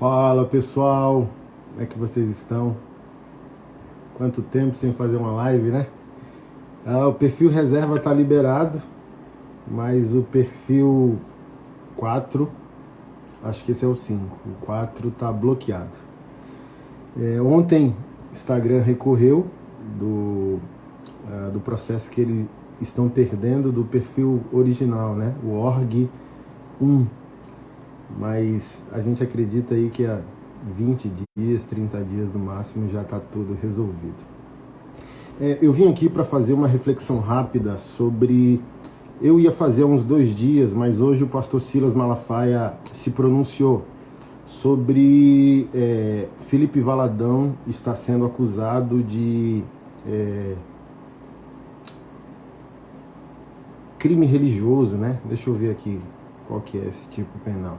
Fala pessoal, como é que vocês estão? Quanto tempo sem fazer uma live, né? O perfil reserva tá liberado, mas o perfil 4, acho que esse é o 5, o 4 tá bloqueado. Ontem Instagram recorreu do processo que eles estão perdendo do perfil original, né? O org 1. Mas a gente acredita aí que há 20 dias, 30 dias no máximo já está tudo resolvido. Eu vim aqui para fazer uma reflexão rápida sobre... Eu ia fazer há uns 2 dias, mas hoje o pastor Silas Malafaia se pronunciou sobre Felipe Valadão está sendo acusado de crime religioso, né? Deixa eu ver aqui qual que é esse tipo penal.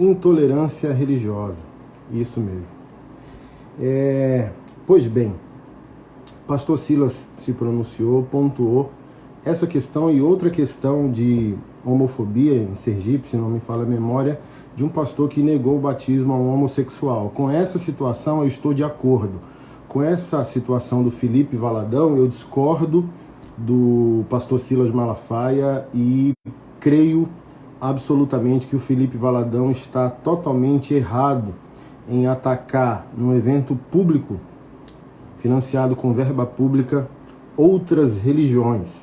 Intolerância religiosa, isso mesmo. Pois bem, pastor Silas se pronunciou, pontuou essa questão e outra questão de homofobia em Sergipe, se não me falha a memória, de um pastor que negou o batismo a um homossexual. Com essa situação eu estou de acordo. Com essa situação do Felipe Valadão, eu discordo do pastor Silas Malafaia e creio absolutamente que o Felipe Valadão está totalmente errado em atacar num evento público, financiado com verba pública, outras religiões.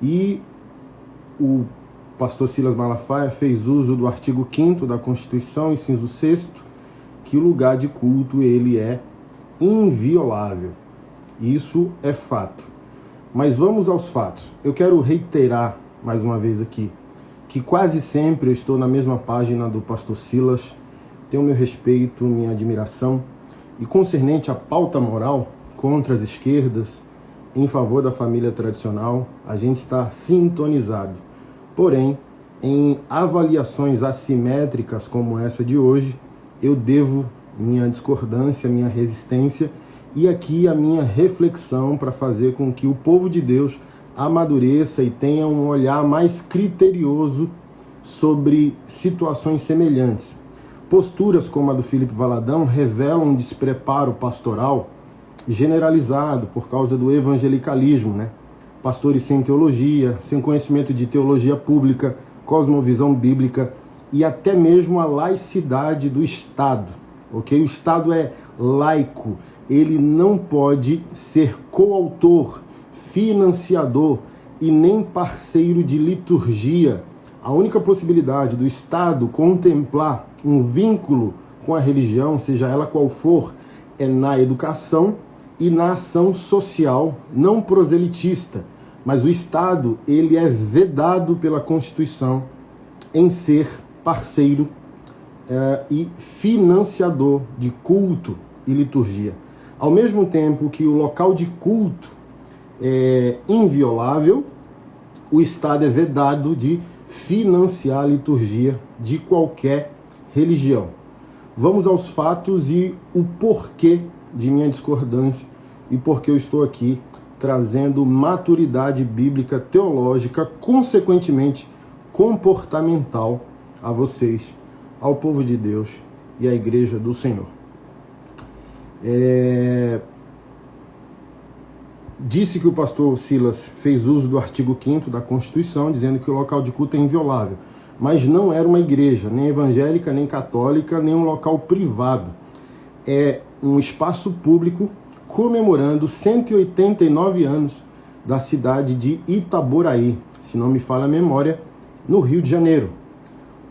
E o pastor Silas Malafaia fez uso do artigo 5º da Constituição, inciso 6º, que o lugar de culto ele é inviolável. Isso é fato. Mas vamos aos fatos. Eu quero reiterar mais uma vez aqui que quase sempre eu estou na mesma página do pastor Silas, tenho meu respeito, minha admiração, e concernente à pauta moral contra as esquerdas, em favor da família tradicional, a gente está sintonizado. Porém, em avaliações assimétricas como essa de hoje, eu devo minha discordância, minha resistência e aqui a minha reflexão para fazer com que o povo de Deus amadureça e tenha um olhar mais criterioso sobre situações semelhantes. Posturas como a do Felipe Valadão revelam um despreparo pastoral generalizado por causa do evangelicalismo, né? Pastores sem teologia, sem conhecimento de teologia pública, cosmovisão bíblica e até mesmo a laicidade do Estado, ok? O Estado é laico, ele não pode ser coautor, financiador e nem parceiro de liturgia. A única possibilidade do Estado contemplar um vínculo com a religião, seja ela qual for, é na educação e na ação social, não proselitista. Mas o Estado, ele é vedado pela Constituição em ser parceiro e financiador de culto e liturgia. Ao mesmo tempo que o local de culto é inviolável, o Estado é vedado de financiar a liturgia de qualquer religião. Vamos aos fatos e o porquê de minha discordância e porque eu estou aqui trazendo maturidade bíblica, teológica, consequentemente comportamental a vocês, ao povo de Deus e à Igreja do Senhor. Disse que o pastor Silas fez uso do artigo 5º da Constituição, dizendo que o local de culto é inviolável. Mas não era uma igreja, nem evangélica, nem católica, nem um local privado. É um espaço público comemorando 189 anos da cidade de Itaboraí, se não me falha a memória, no Rio de Janeiro,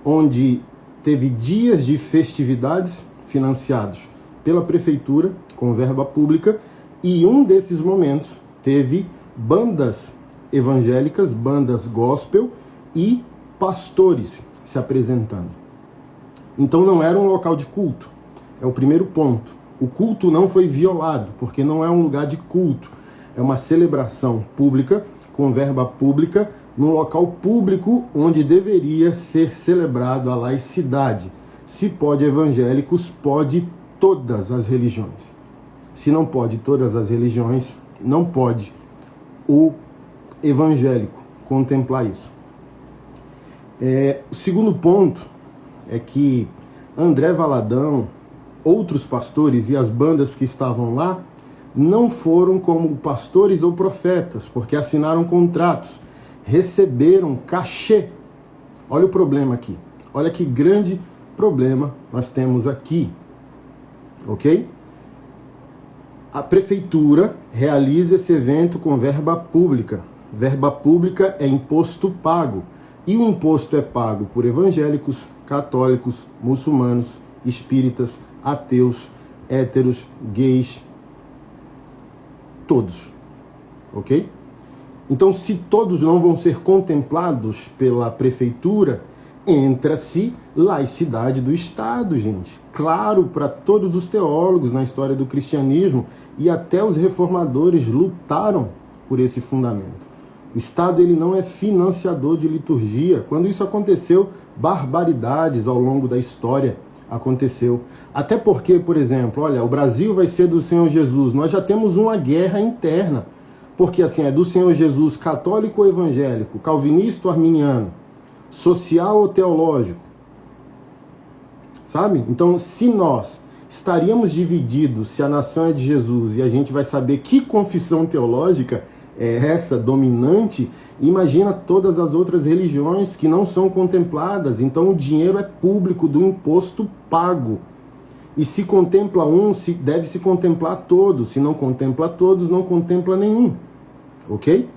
onde teve dias de festividades financiados pela prefeitura, com verba pública, e um desses momentos teve bandas evangélicas, bandas gospel e pastores se apresentando. Então não era um local de culto, É o primeiro ponto. O culto não foi violado, porque não é um lugar de culto. É uma celebração pública, com verba pública, num local público onde deveria ser celebrado a laicidade. Se pode evangélicos, pode todas as religiões. Se não pode todas as religiões, não pode o evangélico contemplar isso. O segundo ponto é que André Valadão, outros pastores e as bandas que estavam lá não foram como pastores ou profetas, porque assinaram contratos, receberam cachê. Olha o problema aqui. Olha que grande problema nós temos aqui. Ok? A prefeitura realiza esse evento com verba pública. Verba pública é imposto pago. E o imposto é pago por evangélicos, católicos, muçulmanos, espíritas, ateus, héteros, gays, todos. Ok? Então, se todos não vão ser contemplados pela prefeitura, entra-se laicidade do Estado, gente. Claro, para todos os teólogos na história do cristianismo e até os reformadores lutaram por esse fundamento. O Estado ele não é financiador de liturgia. Quando isso aconteceu, barbaridades ao longo da história aconteceu. Até porque, por exemplo, olha, o Brasil vai ser do Senhor Jesus. Nós já temos uma guerra interna. Porque assim, é do Senhor Jesus católico ou evangélico, calvinista ou arminiano, social ou teológico. Sabe? Então, se nós estaríamos divididos, se a nação é de Jesus e a gente vai saber que confissão teológica é essa dominante, imagina todas as outras religiões que não são contempladas. Então, o dinheiro é público do imposto pago. E se contempla um, deve se contemplar todos. Se não contempla todos, não contempla nenhum. Ok?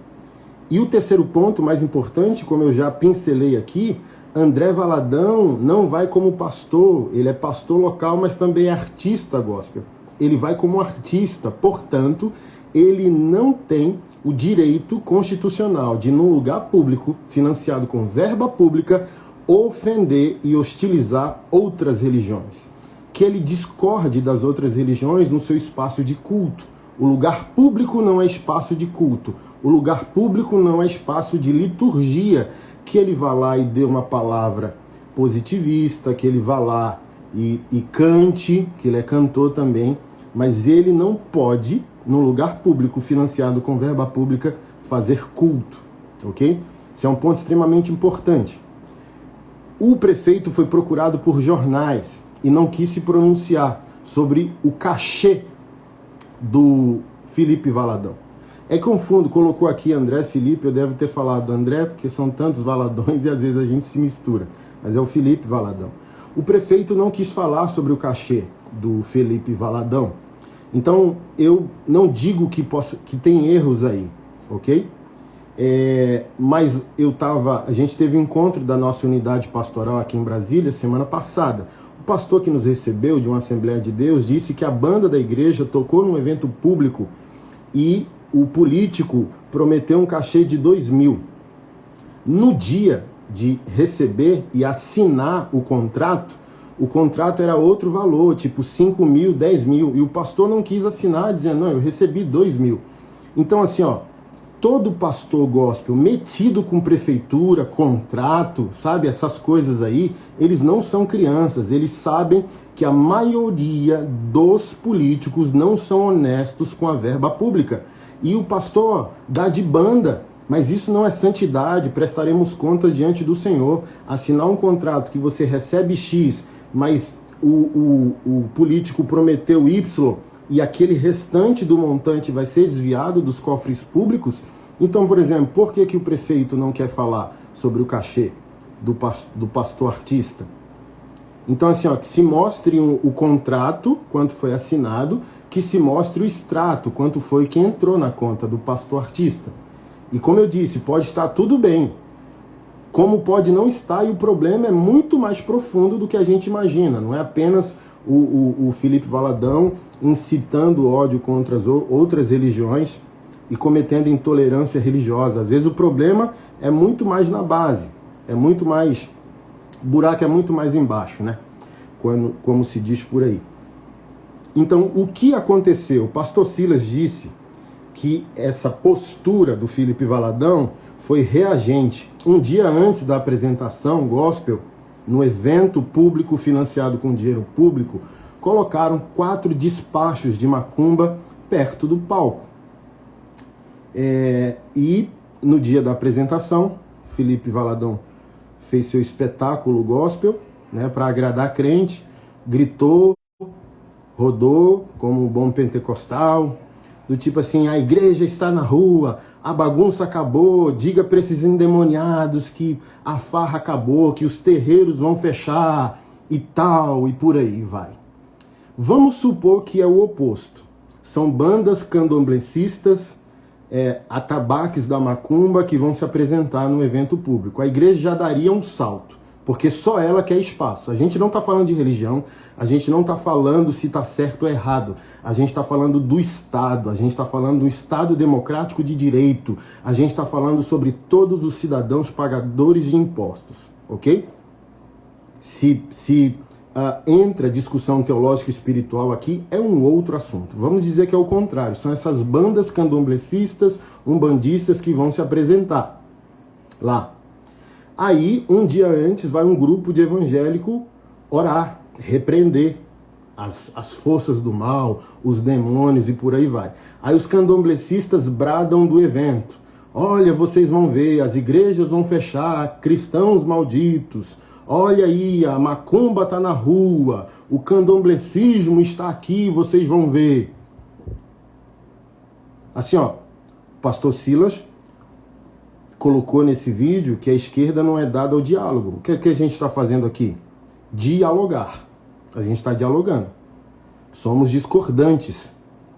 E o terceiro ponto, mais importante, como eu já pincelei aqui, André Valadão não vai como pastor, ele é pastor local, mas também é artista gospel. Ele vai como artista, portanto, ele não tem o direito constitucional de, num lugar público, financiado com verba pública, ofender e hostilizar outras religiões. Que ele discorde das outras religiões no seu espaço de culto. O lugar público não é espaço de culto. O lugar público não é espaço de liturgia. Que ele vá lá e dê uma palavra positivista, que ele vá lá e cante, que ele é cantor também, mas ele não pode, num lugar público financiado com verba pública, fazer culto. Ok? Isso é um ponto extremamente importante. O prefeito foi procurado por jornais e não quis se pronunciar sobre o cachê do Felipe Valadão. É confundo, colocou aqui André Felipe, eu devo ter falado André, porque são tantos Valadões e às vezes a gente se mistura, mas é o Felipe Valadão. O prefeito não quis falar sobre o cachê do Felipe Valadão. Então, eu não digo que tem erros aí, ok? Mas a gente teve um encontro da nossa unidade pastoral aqui em Brasília semana passada. O pastor que nos recebeu de uma Assembleia de Deus disse que a banda da igreja tocou num evento público e o político prometeu um cachê de 2.000. No dia de receber e assinar o contrato era outro valor, tipo 5.000, 10.000, e o pastor não quis assinar, dizendo, não, eu recebi 2.000. Então assim, todo pastor gospel metido com prefeitura, contrato, sabe, essas coisas aí, eles não são crianças, eles sabem que a maioria dos políticos não são honestos com a verba pública. E o pastor dá de banda, mas isso não é santidade, prestaremos contas diante do Senhor. Assinar um contrato que você recebe X, mas o político prometeu Y, e aquele restante do montante vai ser desviado dos cofres públicos. Então, por exemplo, por que o prefeito não quer falar sobre o cachê do pastor artista? Então, assim, que se mostre o contrato, quanto foi assinado, que se mostre o extrato, quanto foi que entrou na conta do pastor artista. E como eu disse, pode estar tudo bem, como pode não estar, e o problema é muito mais profundo do que a gente imagina. Não é apenas o Felipe Valadão incitando ódio contra as outras religiões e cometendo intolerância religiosa. Às vezes o problema é muito mais na base, o buraco é muito mais embaixo, né? Como se diz por aí. Então, o que aconteceu? O pastor Silas disse que essa postura do Felipe Valadão foi reagente. Um dia antes da apresentação gospel, no evento público financiado com dinheiro público, colocaram 4 despachos de macumba perto do palco. E no dia da apresentação, Felipe Valadão fez seu espetáculo gospel, né, para agradar crente, gritou, rodou como um bom pentecostal, do tipo assim: a igreja está na rua, a bagunça acabou, diga para esses endemoniados que a farra acabou, que os terreiros vão fechar e tal, e por aí vai. Vamos supor que é o oposto. São bandas candomblecistas, atabaques da macumba que vão se apresentar no evento público. A igreja já daria um salto, porque só ela quer espaço. A gente não está falando de religião, a gente não está falando se está certo ou errado. A gente está falando do Estado, a gente está falando do Estado democrático de direito, a gente está falando sobre todos os cidadãos pagadores de impostos, ok? Se entra discussão teológica e espiritual aqui, é um outro assunto. Vamos dizer que é o contrário. São essas bandas candomblecistas, umbandistas que vão se apresentar lá. Aí, um dia antes, vai um grupo de evangélico orar, repreender as forças do mal, os demônios e por aí vai. Aí os candomblecistas bradam do evento: olha, vocês vão ver, as igrejas vão fechar, cristãos malditos. Olha aí, a macumba está na rua, o candomblecismo está aqui, vocês vão ver. Assim, ó, pastor Silas colocou nesse vídeo que a esquerda não é dada ao diálogo. O que é que a gente está fazendo aqui? Dialogar. A gente está dialogando. Somos discordantes,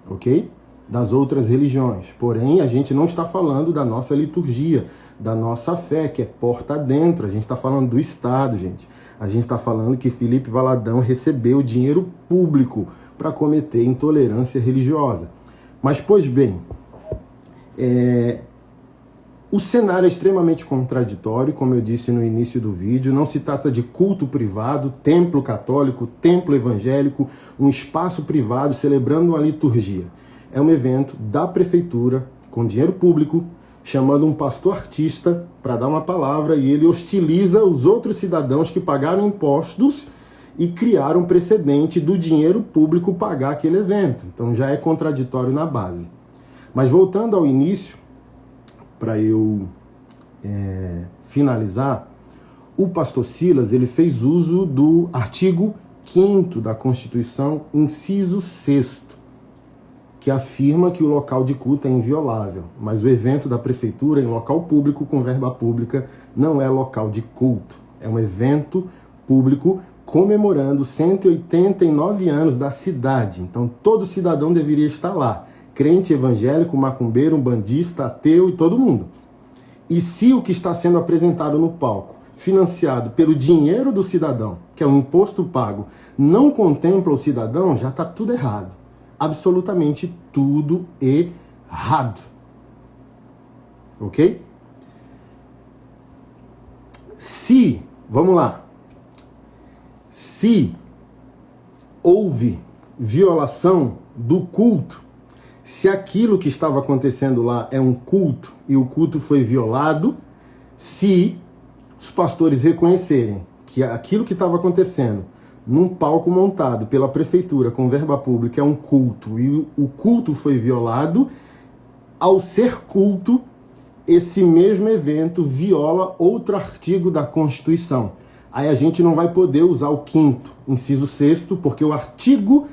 ok? Das outras religiões. Porém, a gente não está falando da nossa liturgia, da nossa fé, que é porta adentro. A gente está falando do Estado, gente. A gente está falando que Felipe Valadão recebeu dinheiro público para cometer intolerância religiosa. Mas, pois bem, o cenário é extremamente contraditório, como eu disse no início do vídeo. Não se trata de culto privado, templo católico, templo evangélico, um espaço privado celebrando uma liturgia. É um evento da prefeitura, com dinheiro público, chamando um pastor artista para dar uma palavra, e ele hostiliza os outros cidadãos que pagaram impostos e criaram um precedente do dinheiro público pagar aquele evento. Então já é contraditório na base. Mas voltando ao início, para eu finalizar, o pastor Silas ele fez uso do artigo 5º da Constituição, inciso 6º, que afirma que o local de culto é inviolável, mas o evento da prefeitura em local público com verba pública não é local de culto. É um evento público comemorando 189 anos da cidade. Então todo cidadão deveria estar lá. Crente, evangélico, macumbeiro, umbandista, ateu e todo mundo. E se o que está sendo apresentado no palco, financiado pelo dinheiro do cidadão, que é um imposto pago, não contempla o cidadão, já está tudo errado. Absolutamente tudo errado. Ok? Vamos lá. Se houve violação do culto, se aquilo que estava acontecendo lá é um culto e o culto foi violado, se os pastores reconhecerem que aquilo que estava acontecendo num palco montado pela prefeitura com verba pública é um culto e o culto foi violado, ao ser culto, esse mesmo evento viola outro artigo da Constituição. Aí a gente não vai poder usar o 5º, inciso 6º, porque o artigo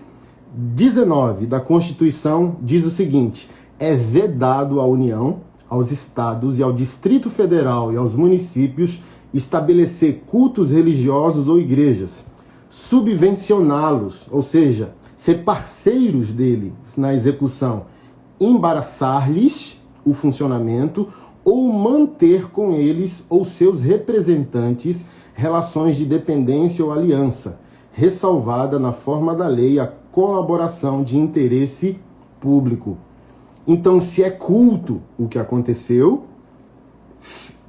19 da Constituição diz o seguinte: é vedado à União, aos estados e ao Distrito Federal e aos municípios estabelecer cultos religiosos ou igrejas, subvencioná-los, ou seja, ser parceiros deles na execução, embaraçar-lhes o funcionamento ou manter com eles ou seus representantes relações de dependência ou aliança, ressalvada na forma da lei a colaboração de interesse público. Então, se é culto o que aconteceu,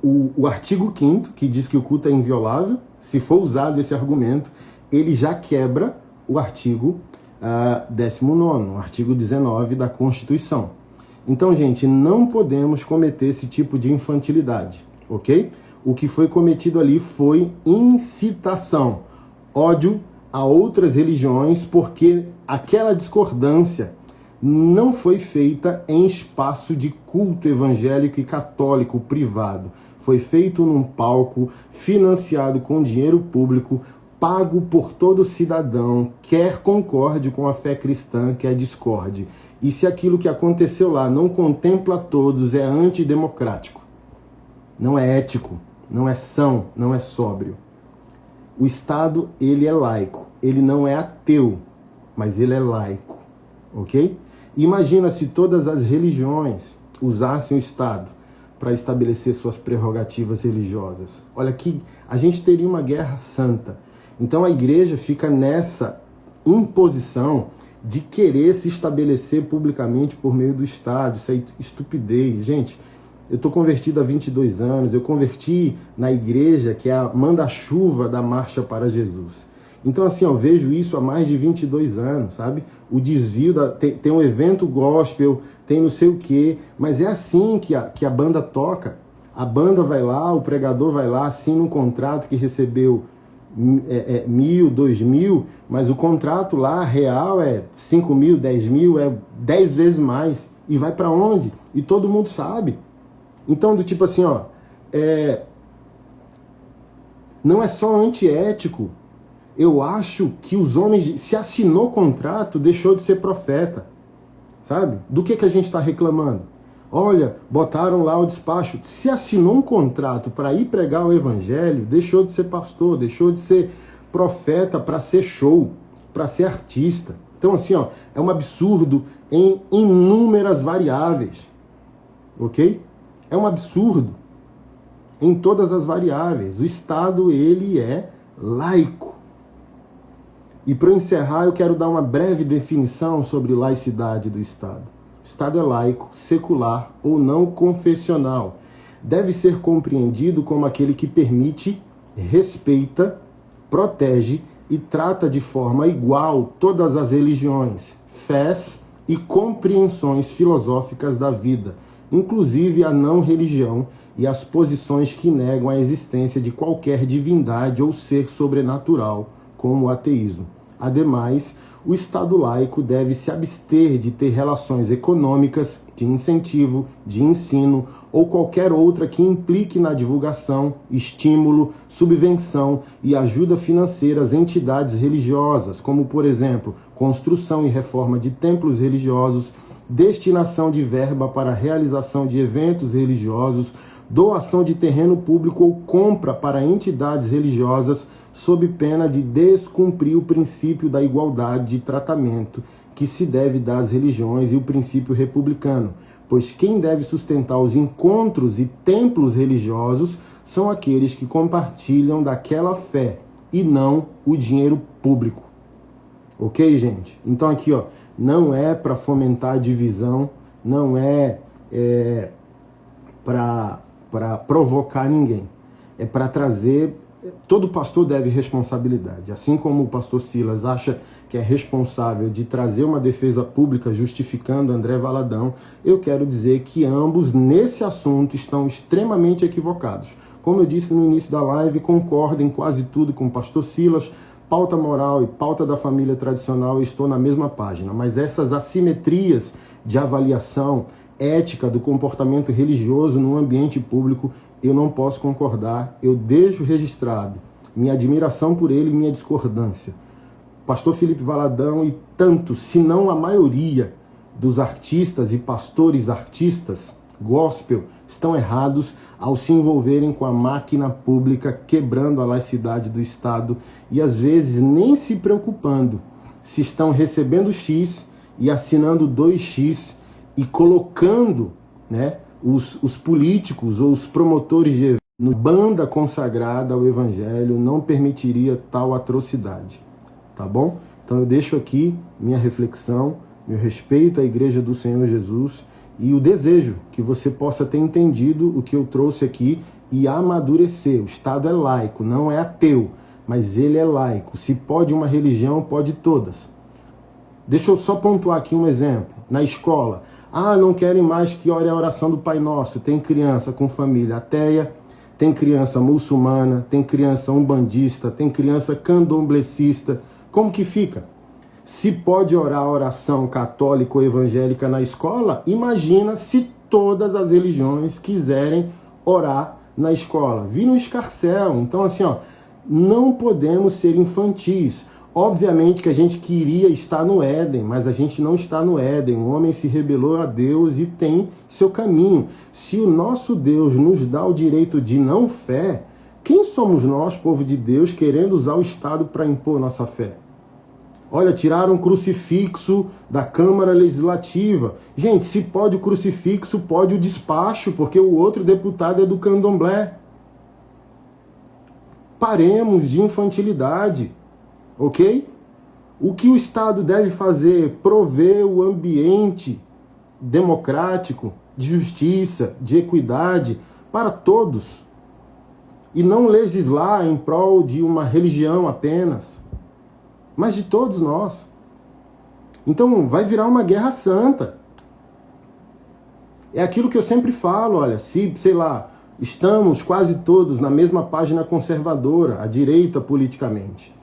o artigo 5º, que diz que o culto é inviolável, se for usado esse argumento, ele já quebra o artigo 19º, artigo 19 da Constituição. Então, gente, não podemos cometer esse tipo de infantilidade, ok? O que foi cometido ali foi incitação, ódio a outras religiões, porque aquela discordância não foi feita em espaço de culto evangélico e católico privado. Foi feito num palco financiado com dinheiro público, pago por todo cidadão, quer concorde com a fé cristã, quer discorde. E se aquilo que aconteceu lá não contempla todos, é antidemocrático. Não é ético, não é são, não é sóbrio. O Estado, ele é laico. Ele não é ateu, mas ele é laico. Ok? Imagina se todas as religiões usassem o Estado para estabelecer suas prerrogativas religiosas. Olha que a gente teria uma guerra santa. Então a igreja fica nessa imposição de querer se estabelecer publicamente por meio do Estado. Isso é estupidez. Gente, eu estou convertido há 22 anos, eu converti na igreja que é a manda-chuva da Marcha para Jesus. Então, assim, eu vejo isso há mais de 22 anos, sabe? O desvio, tem um evento gospel, tem não sei o quê, mas é assim que a banda toca. A banda vai lá, o pregador vai lá, assina um contrato que recebeu 1.000, 2.000, mas o contrato lá real é 5.000, 10.000, é 10 vezes mais. E vai para onde? E todo mundo sabe. Então, do tipo assim, ó, não é só antiético. Eu acho que os homens, se assinou contrato, deixou de ser profeta, sabe? Do que a gente está reclamando? Olha, botaram lá o despacho. Se assinou um contrato para ir pregar o evangelho, deixou de ser pastor, deixou de ser profeta para ser show, para ser artista. Então, assim, ó, é um absurdo em inúmeras variáveis, ok? É um absurdo em todas as variáveis. O Estado, ele é laico. E para encerrar, eu quero dar uma breve definição sobre laicidade do Estado. O Estado é laico, secular ou não confessional. Deve ser compreendido como aquele que permite, respeita, protege e trata de forma igual todas as religiões, fés e compreensões filosóficas da vida, inclusive a não-religião e as posições que negam a existência de qualquer divindade ou ser sobrenatural, como o ateísmo. Ademais, o Estado laico deve se abster de ter relações econômicas, de incentivo, de ensino ou qualquer outra que implique na divulgação, estímulo, subvenção e ajuda financeira às entidades religiosas, como, por exemplo, construção e reforma de templos religiosos, destinação de verba para a realização de eventos religiosos, doação de terreno público ou compra para entidades religiosas, sob pena de descumprir o princípio da igualdade de tratamento que se deve dar às religiões e o princípio republicano, pois quem deve sustentar os encontros e templos religiosos são aqueles que compartilham daquela fé e não o dinheiro público. Ok, gente? Então aqui, ó, não é para fomentar divisão, não é para provocar ninguém. É para trazer... Todo pastor deve responsabilidade. Assim como o pastor Silas acha que é responsável de trazer uma defesa pública justificando André Valadão, eu quero dizer que ambos, nesse assunto, estão extremamente equivocados. Como eu disse no início da live, concordo em quase tudo com o pastor Silas. Pauta moral e pauta da família tradicional, eu estou na mesma página. Mas essas assimetrias de avaliação ética do comportamento religioso no ambiente público, eu não posso concordar. Eu deixo registrado minha admiração por ele e minha discordância. Pastor Felipe Valadão e tantos, se não a maioria dos artistas e pastores artistas gospel estão errados ao se envolverem com a máquina pública, quebrando a laicidade do Estado e às vezes nem se preocupando se estão recebendo X e assinando 2X e colocando, né, os políticos ou os promotores de eventos no banda consagrada ao Evangelho. Não permitiria tal atrocidade, tá bom? Então eu deixo aqui minha reflexão, meu respeito à Igreja do Senhor Jesus e o desejo que você possa ter entendido o que eu trouxe aqui e amadurecer. O Estado é laico, não é ateu, mas ele é laico. Se pode uma religião, pode todas. Deixa eu só pontuar aqui um exemplo. Na escola, não querem mais que ore a oração do Pai Nosso. Tem criança com família ateia, tem criança muçulmana, tem criança umbandista, tem criança candomblecista. Como que fica? Se pode orar a oração católica ou evangélica na escola, imagina se todas as religiões quiserem orar na escola. Vira um escarcéu. Então, assim, não podemos ser infantis. Obviamente que a gente queria estar no Éden, mas a gente não está no Éden. O homem se rebelou a Deus e tem seu caminho. Se o nosso Deus nos dá o direito de não fé, quem somos nós, povo de Deus, querendo usar o Estado para impor nossa fé? Olha, tiraram um crucifixo da Câmara Legislativa. Gente, se pode o crucifixo, pode o despacho, porque o outro deputado é do candomblé. Paremos de infantilidade, ok? O que o Estado deve fazer? Prover o ambiente democrático, de justiça, de equidade para todos. E não legislar em prol de uma religião apenas, mas de todos nós. Então vai virar uma guerra santa. É aquilo que eu sempre falo, olha, se, sei lá, estamos quase todos na mesma página conservadora, à direita politicamente.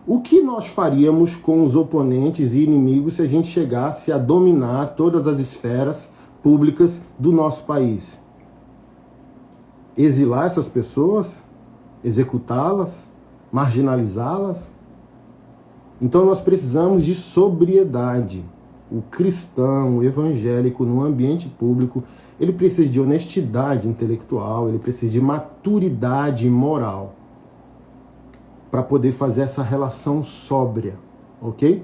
O que nós faríamos com os oponentes e inimigos se a gente chegasse a dominar todas as esferas públicas do nosso país? Exilar essas pessoas? Executá-las? Marginalizá-las? Então nós precisamos de sobriedade. O cristão, o evangélico, no ambiente público, ele precisa de honestidade intelectual, ele precisa de maturidade moral para poder fazer essa relação sóbria, ok?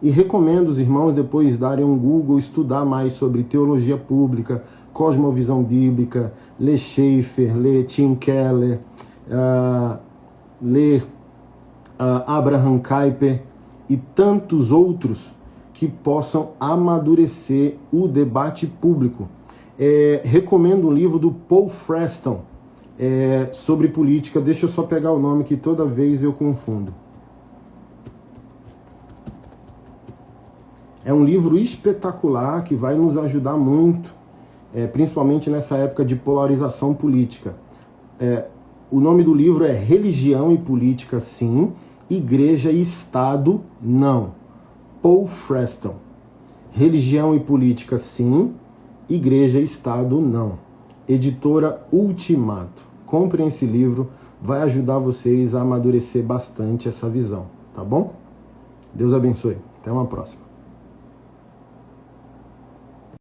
E recomendo os irmãos depois darem um Google, estudar mais sobre teologia pública, cosmovisão bíblica, ler Schaeffer, ler Tim Keller, ler Abraham Kuyper e tantos outros que possam amadurecer o debate público. Recomendo um livro do Paul Freston sobre política. Deixa eu só pegar o nome que toda vez eu confundo. É um livro espetacular que vai nos ajudar muito, principalmente nessa época de polarização política. O nome do livro é Religião e Política, sim. Igreja e Estado, não. Paul Freston. Religião e Política, sim. Igreja e Estado, não. Editora Ultimato. Comprem esse livro, vai ajudar vocês a amadurecer bastante essa visão, tá bom? Deus abençoe. Até uma próxima.